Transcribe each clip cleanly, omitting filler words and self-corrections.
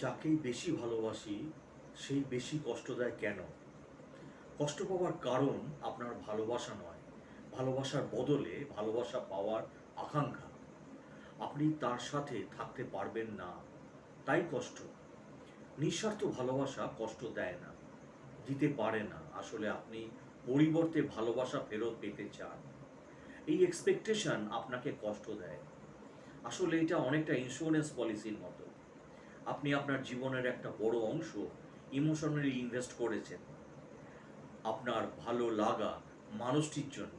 যাকেই বেশি ভালোবাসি সেই বেশি কষ্ট দেয় কেন? কষ্ট পাওয়ার কারণ আপনার ভালোবাসা নয়, ভালোবাসার বদলে ভালোবাসা পাওয়ার আকাঙ্ক্ষা। আপনি তার সাথে থাকতে পারবেন না, তাই কষ্ট। নিঃস্বার্থ ভালোবাসা কষ্ট দেয় না, দিতে পারে না। আসলে আপনি পরিবর্তে ভালোবাসা ফেরত পেতে চান। এই এক্সপেকটেশন আপনাকে কষ্ট দেয়। আসলে এটা অনেকটা ইন্স্যুরেন্স পলিসির মতো। আপনি আপনার জীবনের একটা বড় অংশ ইমোশনালি ইনভেস্ট করেছেন আপনার ভালো লাগা মানুষটির জন্য।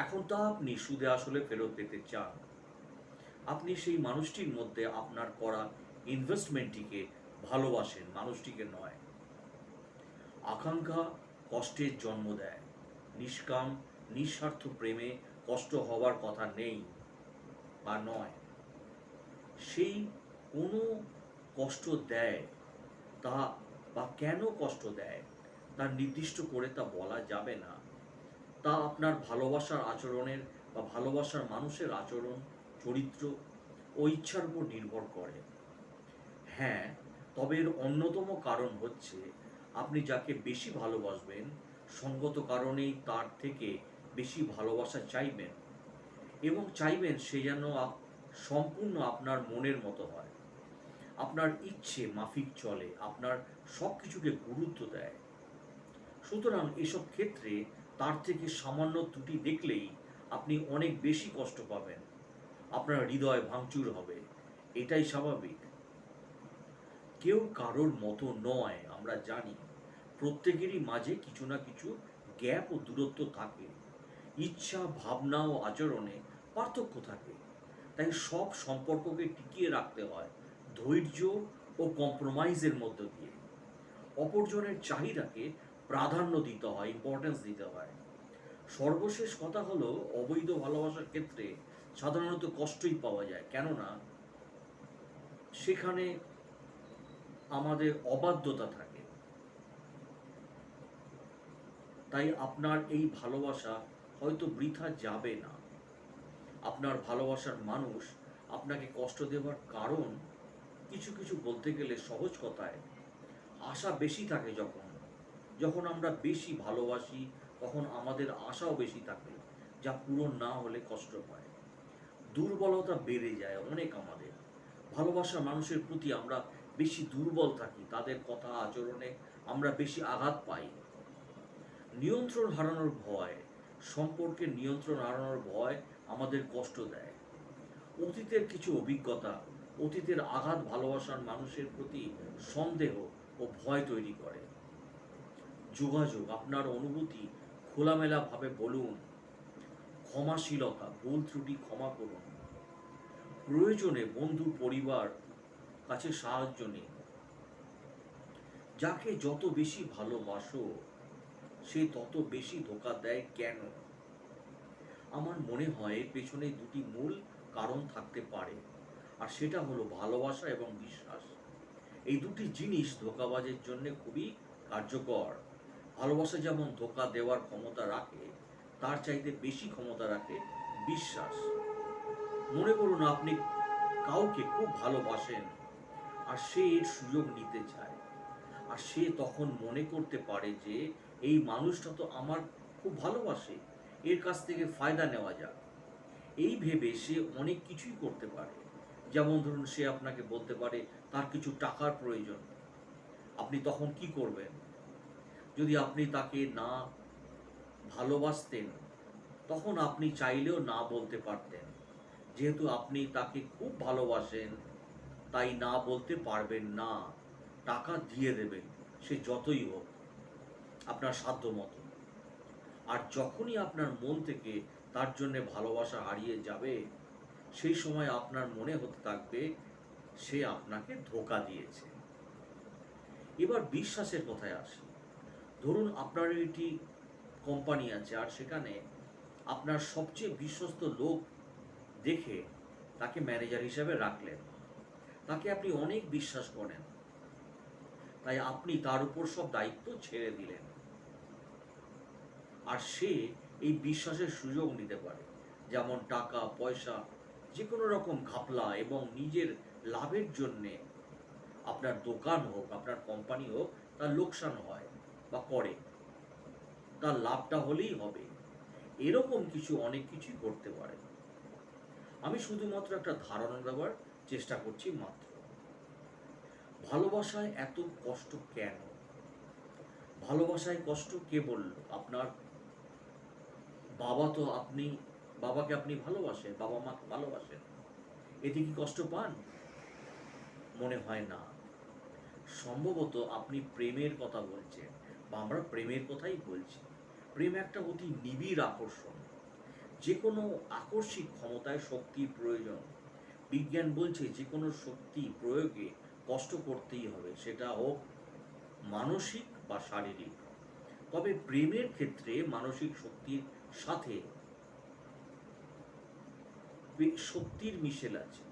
এখন তা আপনি সুদে আসলে ফেরত পেতে চান। আপনি সেই মানুষটির মধ্যে আপনার করা ইনভেস্টমেন্টটিকে ভালোবাসেন, মানুষটিকে নয়। আকাঙ্ক্ষা কষ্টের জন্ম দেয়। নিষ্কাম নিঃস্বার্থ প্রেমে কষ্ট হওয়ার কথা নেই বা নয়। সেই কোনো কষ্ট দেয় তা বা কেন কষ্ট দেয় তা নির্দিষ্ট করে তা বলা যাবে না। তা আপনার ভালোবাসার আচরণের বা ভালোবাসার মানুষের আচরণ, চরিত্র ও ইচ্ছার উপর নির্ভর করে। হ্যাঁ, তবে এর অন্যতম কারণ হচ্ছে আপনি যাকে বেশি ভালোবাসবেন সঙ্গত কারণেই তার থেকে বেশি ভালোবাসা চাইবেন, এবং চাইবেন সে যেন সম্পূর্ণ আপনার মনের মতো হয়, আপনার ইচ্ছে মাফিক চলে, আপনার সব কিছুকে গুরুত্ব দেয়। সুতরাং এসব ক্ষেত্রে তার থেকে সামান্য ত্রুটি দেখলেই আপনি অনেক বেশি কষ্ট পাবেন, আপনার হৃদয় ভাঙচুর হবে। এটাই স্বাভাবিক। কেউ কারোর মতো নয়, আমরা জানি। প্রত্যেকেরই মাঝে কিছু না কিছু গ্যাপ ও দূরত্ব থাকে। ইচ্ছা, ভাবনা ও আচরণে পার্থক্য থাকে। তাই সব সম্পর্ককে টিকিয়ে রাখতে হয় ধৈর্য ও কম্প্রোমাইজের মধ্য দিয়ে। অপরজনের চাহিদাকে প্রাধান্য দিতে হয়, ইম্পর্টেন্স দিতে হয়। সর্বশেষ কথা হলো, অবৈধ ভালোবাসার ক্ষেত্রে সাধারণত কষ্টই পাওয়া যায়, কেননা সেখানে আমাদের অবাধ্যতা থাকে। তাই আপনার এই ভালোবাসা হয়তো বৃথা যাবে না। আপনার ভালোবাসার মানুষ আপনাকে কষ্ট দেওয়ার কারণ কিছু কিছু বলতে গেলে সহজ কথায় আশা বেশি থাকে। যখন যখন আমরা বেশি ভালোবাসি তখন আমাদের আশাও বেশি থাকে, যা পূরণ না হলে কষ্ট হয়। দুর্বলতা বেড়ে যায় অনেক আমাদের। ভালোবাসার মানুষের প্রতি আমরা বেশি দুর্বল থাকি, তাদের কথা আচরণে আমরা বেশি আঘাত পাই। নিয়ন্ত্রণ হারানোর ভয়, সম্পর্কের নিয়ন্ত্রণ হারানোর ভয় আমাদের কষ্ট দেয়। অতীতের কিছু অভিজ্ঞতা, অতীতের আঘাত ভালোবাসার মানুষের প্রতি সন্দেহ ও ভয় তৈরি করে। যোগাযোগ, আপনার অনুভূতি খোলামেলাভাবে বলুন। ক্ষমাশীলতা, ভুল ত্রুটি ক্ষমা করুন। প্রয়োজনে বন্ধু, পরিবার কাছে সাহায্য নিন। যাকে যত বেশি ভালোবাসো সে তত বেশি ধোঁকা দেয় কেন? আমার মনে হয় এর পেছনে দুটি মূল কারণ থাকতে পারে, আর সেটা হলো ভালোবাসা এবং বিশ্বাস। এই দুটি জিনিস ধোঁকাবাজের জন্য খুবই কার্যকর। ভালোবাসা যেমন ধোঁকা দেওয়ার ক্ষমতা রাখে, তার চাইতে বেশি ক্ষমতা রাখে বিশ্বাস। মনে করুন আপনি কাউকে খুব ভালোবাসেন আর সে এর সুযোগ নিতে চায়। আর সে তখন মনে করতে পারে যে এই মানুষটা তো আমার খুব ভালোবাসে, এর কাছ থেকে ফায়দা নেওয়া যাক। এই ভেবে সে অনেক কিছুই করতে পারে। যেমন ধরুন, সে আপনাকে বলতে পারে তার কিছু টাকার প্রয়োজন। আপনি তখন কি করবেন? যদি আপনি তাকে না ভালোবাসতেন তখন আপনি চাইলেও না বলতে পারতেন। যেহেতু আপনি তাকে খুব ভালোবাসেন তাই না বলতে পারবেন না, টাকা দিয়ে দেবেন, সে যতই হোক, আপনার সাধ্য মতো। আর যখনই আপনার মন থেকে তার জন্য ভালোবাসা হারিয়ে যাবে, সেই সময় আপনার মনে হতে থাকবে সে আপনাকে ধোঁকা দিয়েছে। এবার বিশ্বাসের কথায় আসি। ধরুন আপনার একটি কোম্পানি আছে, আর সেখানে আপনার সবচেয়ে বিশ্বস্ত লোক দেখে তাকে ম্যানেজার হিসেবে রাখলেন। তাকে আপনি অনেক বিশ্বাস করেন, তাই আপনি তার উপর সব দায়িত্ব ছেড়ে দিলেন। আর সে এই বিশ্বাসের সুযোগ নিতে পারে, যেমন টাকা পয়সা, যে কোনো রকম ঘাপলা, এবং নিজের লাভের জন্যে আপনার দোকান হোক, আপনার কোম্পানি হোক, তার লোকসান হয় বা করে, তার লাভটা হলেই হবে, এরকম কিছু অনেক কিছুই করতে পারে। আমি শুধুমাত্র একটা ধারণা দেওয়ার চেষ্টা করছি মাত্র। ভালোবাসায় এত কষ্ট কেন? ভালোবাসায় কষ্ট কে বলল? আপনার বাবা তো আপনি, বাবাকে আপনি ভালোবাসেন, বাবা মাকে ভালোবাসেন, এতে কি কষ্ট পান? মনে হয় না। সম্ভবত আপনি প্রেমের কথা বলছেন, বা আমরা প্রেমের কথাই বলছি। প্রেম একটা অতি নিবিড় আকর্ষণ, যে কোনো আকস্মিক ক্ষমতায় শক্তির প্রয়োজন। বিজ্ঞান বলছে যে কোনো শক্তি প্রয়োগে কষ্ট করতেই হবে, সেটা হোক মানসিক বা শারীরিক। তবে প্রেমের ক্ষেত্রে মানসিক শক্তির সাথে শক্তির মিশেল আছে,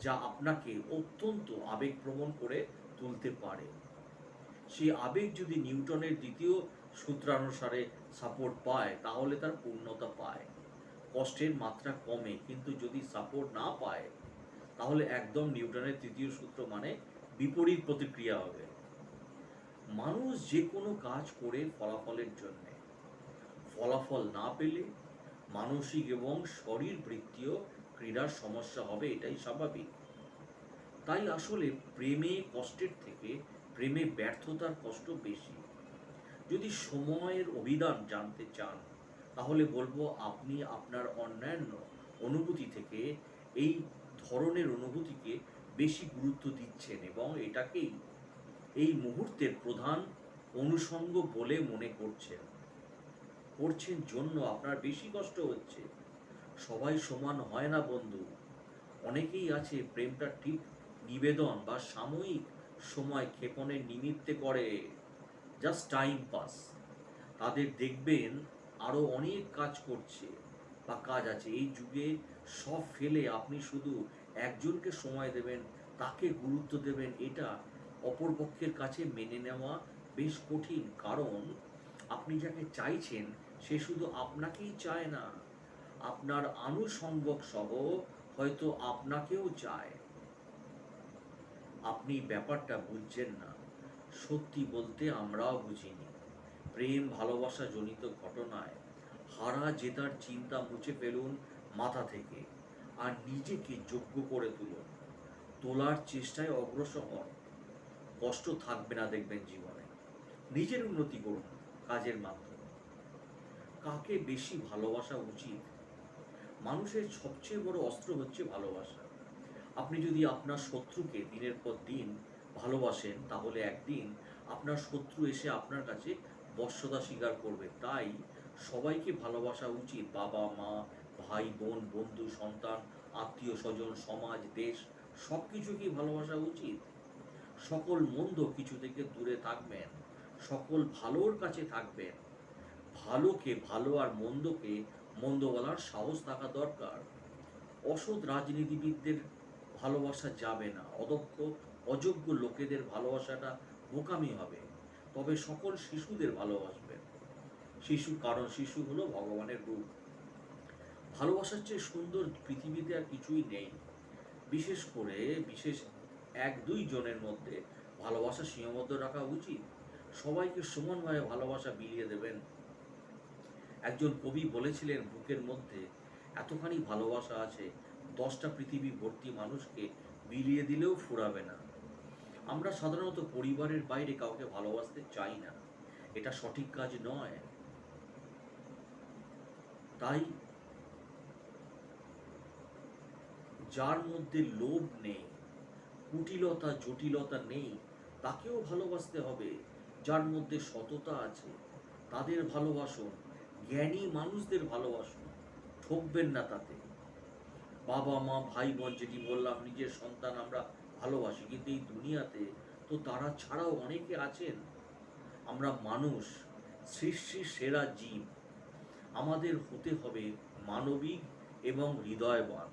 যা আপনাকে অত্যন্ত আবেগপ্রবণ করে তুলতে পারে। সেই আবেগ যদি নিউটনের দ্বিতীয় সূত্রানুসারে সাপোর্ট পায়, তাহলে তার পূর্ণতা পায়, কষ্টের মাত্রা কমে। কিন্তু যদি সাপোর্ট না পায়, তাহলে একদম নিউটনের তৃতীয় সূত্র মানে বিপরীত প্রতিক্রিয়া হবে। মানুষ যে কোনো কাজ করে ফলাফলের জন্যে, ফলাফল না পেলে মানসিক এবং শরীরবৃত্তীয় ক্রীড়ার সমস্যা হবে, এটাই স্বাভাবিক। তাই আসলে প্রেমে কষ্টের থেকে প্রেমে ব্যর্থতার কষ্ট বেশি। যদি সময়ের অভিধান জানতে চান, তাহলে বলবো আপনি আপনার অন্যান্য অনুভূতি থেকে এই ধরনের অনুভূতিকে বেশি গুরুত্ব দিচ্ছেন, এবং এটাকেই এই মুহূর্তের প্রধান অনুষঙ্গ বলে মনে করছেন জন্য আপনার বেশি কষ্ট হচ্ছে। সবাই সমান হয় না বন্ধু। অনেকেই আছে প্রেমটা ঠিক নিবেদন বা সাময়িক সময় ক্ষেপণের নিমিত্তে করে, জাস্ট টাইম পাস। তাদের দেখবেন আরও অনেক কাজ করছে বা কাজ আছে। এই যুগে সব ফেলে আপনি শুধু একজনকে সময় দেবেন, তাকে গুরুত্ব দেবেন, এটা অপরপক্ষের কাছে মেনে নেওয়া বেশ কঠিন। কারণ আপনি যাকে চাইছেন সে শুধু আপনাকেই চায় না, আপনার আনুষঙ্গক সহ হয়তো আপনাকেও চায়। আপনি ব্যাপারটা বুঝছেন না। সত্যি বলতে আমরাও বুঝিনি। প্রেম ভালোবাসা জনিত ঘটনায় হারা জেতার চিন্তা মুছে ফেলুন মাথা থেকে, আর নিজেকে যোগ্য করে তুলুন। তোলার চেষ্টায় অগ্রসর হন। কষ্ট থাকবে না দেখবেন জীবনে। নিজের উন্নতি করুন কাজের মাধ্যমে। কাকে বেশি ভালোবাসা উচিত? মানুষের সবচেয়ে বড় অস্ত্র হচ্ছে ভালোবাসা। আপনি যদি আপনার শত্রুকে দিনের পর দিন ভালোবাসেন, তাহলে একদিন আপনার শত্রু এসে আপনার কাছে বশ্যতা স্বীকার করবে। তাই সবাইকে ভালোবাসা উচিত। বাবা মা, ভাই বোন, বন্ধু, সন্তান, আত্মীয় স্বজন, সমাজ, দেশ, সব কিছুকেই ভালোবাসা উচিত। সকল মন্দ কিছু থেকে দূরে থাকবেন, সকল ভালোর কাছে থাকবেন। ভালোকে ভালো আর মন্দকে মন্দ বলার সাহস থাকা দরকার। অসৎ রাজনীতিবিদদের ভালোবাসা যাবে না, অদক্ষ অযোগ্য লোকেদের ভালোবাসাটা বোকামি হবে। তবে সকল শিশুদের ভালোবাসবেন। কারণ শিশু হলো ভগবানের রূপ। ভালোবাসার চেয়ে সুন্দর পৃথিবীতে আর কিছুই নেই। বিশেষ এক দুই জনের মধ্যে ভালোবাসা সীমাবদ্ধ রাখা উচিত। সবাইকে সমানভাবে ভালোবাসা বিলিয়ে দেবেন। একজন কবি বলেছিলেন, বুকের মধ্যে এতখানি ভালোবাসা আছে, 10টা পৃথিবী ভর্তি মানুষকে বিলিয়ে দিলেও ফুরাবে না। আমরা সাধারণত পরিবারের বাইরে কাউকে ভালোবাসতে চাই না, এটা সঠিক কাজ নয়। তাই যার মধ্যে লোভ নেই, কুটিলতা জটিলতা নেই, তাকেও ভালোবাসতে হবে। যার মধ্যে সততা আছে, তাদের ভালোবাসুন। জ্ঞানী মানুষদের ভালোবাসুন, ঠকবেন না তাতে। বাবা মা, ভাই বোন, যেটি বললাম, নিজের সন্তান আমরা ভালোবাসি, কিন্তু এই দুনিয়াতে তো তারা ছাড়াও অনেকে আছেন। আমরা মানুষ, সৃষ্টির সেরা জীব। আমাদের হতে হবে মানবিক এবং হৃদয়বান।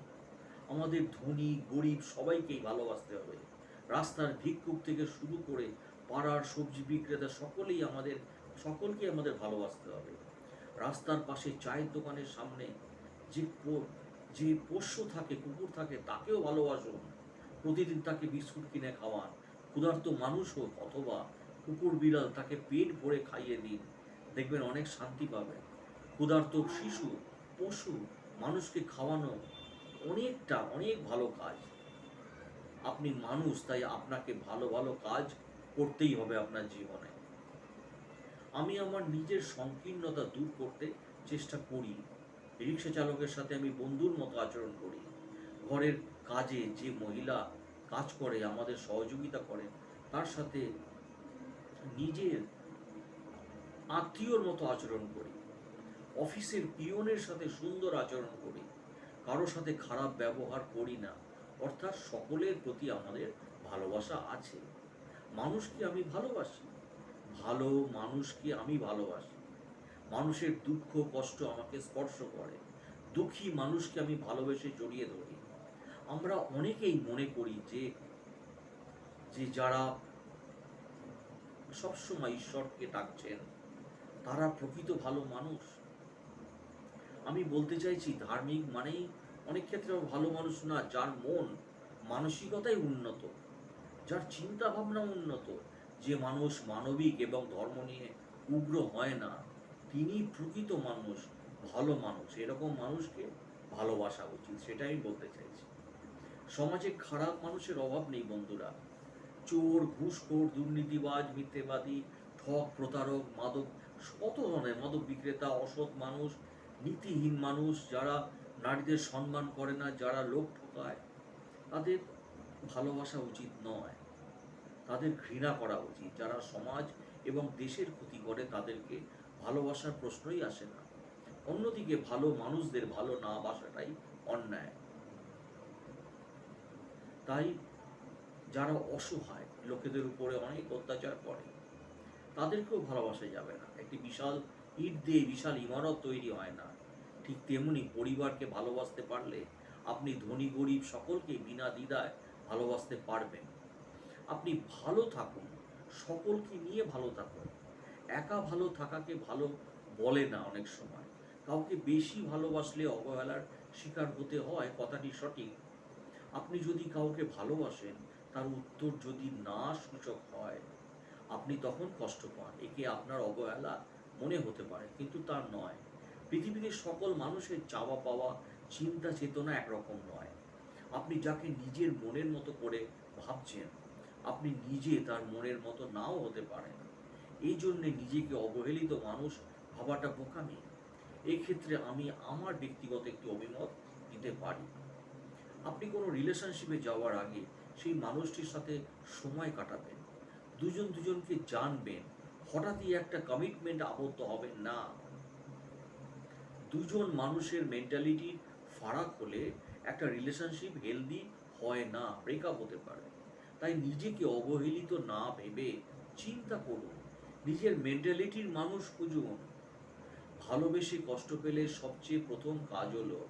আমাদের ধনী গরিব সবাইকেই ভালোবাসতে হবে। রাস্তার ভিক্ষুক থেকে শুরু করে পাড়ার সবজি বিক্রেতা, সকলকেই আমাদের ভালোবাসতে হবে। রাস্তার পাশে চায়ের দোকানের সামনে যে পোষ্য থাকে, কুকুর থাকে, তাকেও ভালোবাসুন। প্রতিদিন তাকে বিস্কুট কিনে খাওয়ান। ক্ষুধার্ত মানুষ হোক অথবা কুকুর বিড়াল, তাকে পেট ভরে খাইয়ে দিন, দেখবেন অনেক শান্তি পাবেন। ক্ষুধার্ত শিশু, পশু, মানুষকে খাওয়ানো অনেক ভালো কাজ। আপনি মানুষ, তাই আপনাকে ভালো ভালো কাজ করতেই হবে আপনার জীবনে। আমি আমার নিজের সংকীর্ণতা দূর করতে চেষ্টা করি। রিক্সা চালকের সাথে আমি বন্ধুর মতো আচরণ করি। ঘরের কাজে যে মহিলা কাজ করে, আমাদের সহযোগিতা করে, তার সাথে নিজের আত্মীয়র মতো আচরণ করি। অফিসের পিয়নের সাথে সুন্দর আচরণ করি। কারোর সাথে খারাপ ব্যবহার করি না। অর্থাৎ সকলের প্রতি আমাদের ভালোবাসা আছে। মানুষকে আমি ভালোবাসি। ভালো মানুষকে আমি ভালোবাসি। মানুষের দুঃখ কষ্ট আমাকে স্পর্শ করে। দুঃখী মানুষকে আমি ভালোবেসে জড়িয়ে ধরি। আমরা অনেকেই মনে করি যে যে যারা সবসময় ঈশ্বরকে ডাকছেন তারা প্রকৃত ভালো মানুষ। আমি বলতে চাইছি, ধার্মিক মানেই অনেক ক্ষেত্রে ভালো মানুষ না। যার মন মানসিকতাই উন্নত, যার চিন্তা ভাবনা উন্নত, যে মানুষ মানবিক এবং ধর্ম নিয়ে উগ্র হয় না, তিনি প্রকৃত মানুষ, ভালো মানুষ। এরকম মানুষকে ভালোবাসা উচিত, সেটাই আমি বলতে চাইছি। সমাজে খারাপ মানুষের অভাব নেই বন্ধুরা। চোর, ঘুষখোর, দুর্নীতিবাজ, মিথ্যেবাদী, ঠক, প্রতারক, মাদক, কত ধরনের মাদক বিক্রেতা, অসৎ মানুষ, নীতিহীন মানুষ, যারা নারীদের সম্মান করে না, যারা লোক ঠকায়, তাদের ভালোবাসা উচিত নয়, তাদের ঘৃণা করা উচিত। যারা সমাজ এবং দেশের ক্ষতি করে তাদেরকে ভালোবাসার প্রশ্নই আসে না। অন্যদিকে ভালো মানুষদের ভালো না বাসাটাই অন্যায়। তাই যারা অসহায়, লোকেদের উপরে অনেক অত্যাচার করে, তাদেরকেও ভালোবাসা যাবে না। একটি বিশাল ইট দিয়ে বিশাল ইমারত তৈরি হয় না। ঠিক তেমনি পরিবারকে ভালোবাসতে পারলে আপনি ধনী গরিব সকলকে বিনা দ্বিধায় ভালোবাসতে পারবেন। আপনি ভালো থাকুন, সকলকে নিয়ে ভালো থাকুন। একা ভালো থাকাকে ভালো বলে না অনেক সময়। কাউকে বেশি ভালোবাসলে অবহেলার শিকার হতে হয়, কথাটি সঠিক। আপনি যদি কাউকে ভালোবাসেন, তার উত্তর যদি না সূচক হয়, আপনি তখন কষ্ট পান। একে আপনার অবহেলা মনে হতে পারে, কিন্তু তা নয়। পৃথিবীতে সকল মানুষের চাওয়া পাওয়া, চিন্তা চেতনা একরকম নয়। আপনি যাকে নিজের মনের মতো করে ভাবছেন, আপনি নিজে তার মনের মতো নাও হতে পারেন। এই জন্যে নিজেকে অবহেলিত মানুষ ভাবাটা বোকামি। এক্ষেত্রে আমি আমার ব্যক্তিগত একটি অভিমত দিতে পারি। আপনি কোনো রিলেশনশিপে যাওয়ার আগে সেই মানুষটির সাথে সময় কাটাবেন, দুজন দুজনকে জানবেন। হঠাৎই একটা কমিটমেন্ট আবদ্ধ হবেন না। দুজন মানুষের মেন্টালিটি ফারাক হলে একটা রিলেশনশিপ হেলদি হয় না, ব্রেকআপ হতে পারে। তাই নিজেকে অবহেলিত না ভেবে চিন্তা করুন, নিজের মেন্টালিটির মানুষ খুঁজুন। ভালোবেসে কষ্ট পেলে সবচেয়ে প্রথম কাজ হলো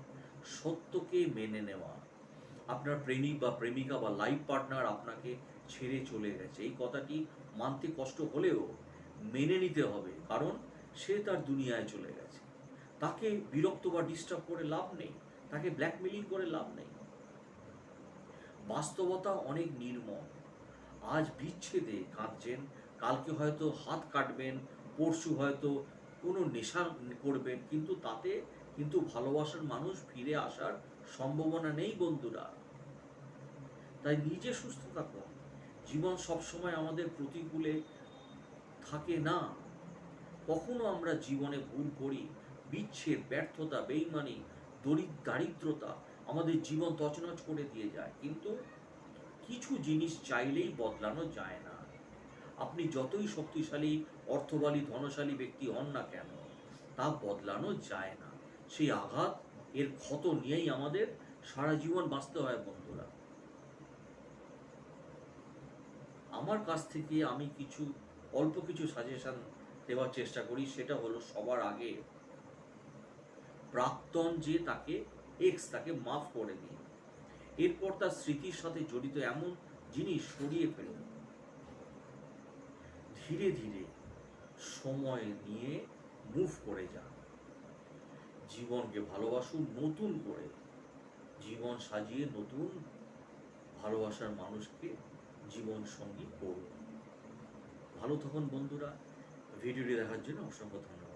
সত্যকে মেনে নেওয়া। আপনার প্রেমিক বা প্রেমিকা বা লাইফ পার্টনার আপনাকে ছেড়ে চলে গেছে, এই কথাটি মানতে কষ্ট হলেও মেনে নিতে হবে, কারণ সে তার দুনিয়ায় চলে গেছে। তাকে বিরক্ত বা ডিস্টার্ব করে লাভ নেই, তাকে ব্ল্যাকমেলিং করে লাভ নেই। বাস্তবতা অনেক নির্মম। আজ বিচ্ছেদে কাঁদছেন, কালকে হয়তো হাত কাটবেন, পরশু হয়তো কোনো নেশা করবেন, কিন্তু তাতে কিন্তু ভালোবাসার মানুষ ফিরে আসার সম্ভাবনা নেই বন্ধুরা। তাই নিজে সুস্থ থাকুন। জীবন সবসময় আমাদের প্রতিকূলে থাকে না। কখনো আমরা জীবনে ভুল করি, বিচ্ছেদ, ব্যর্থতা, বেইমানি, দারিদ্রতা আমাদের জীবন তছনছ করে দিয়ে যায়, কিন্তু কিছু জিনিস চাইলেই বদলানো যায় না। আপনি যতই শক্তিশালী, অর্থবালী, ধনশালী ব্যক্তি হন না কেন, তা বদলানো যায় না। সেই আঘাত, এর ক্ষত নিয়েই আমাদের সারা জীবন বাঁচতে হয় বন্ধুরা। আমার কাছ থেকে আমি অল্প কিছু সাজেশন দেওয়ার চেষ্টা করি। সেটা হলো, সবার আগে প্রাক্তন যে তাকে মাফ করে দিন। এরপর তার স্মৃতির সাথে জড়িত এমন জিনিস সরিয়ে ফেলুন। ধীরে ধীরে সময় নিয়ে মুভ করে যান। জীবনকে ভালোবাসুন নতুন করে, জীবন সাজিয়ে নতুন ভালোবাসার মানুষকে জীবন সঙ্গী করুন। ভালো থাকুন বন্ধুরা। ভিডিওটি দেখার জন্য অসংখ্য ধন্যবাদ।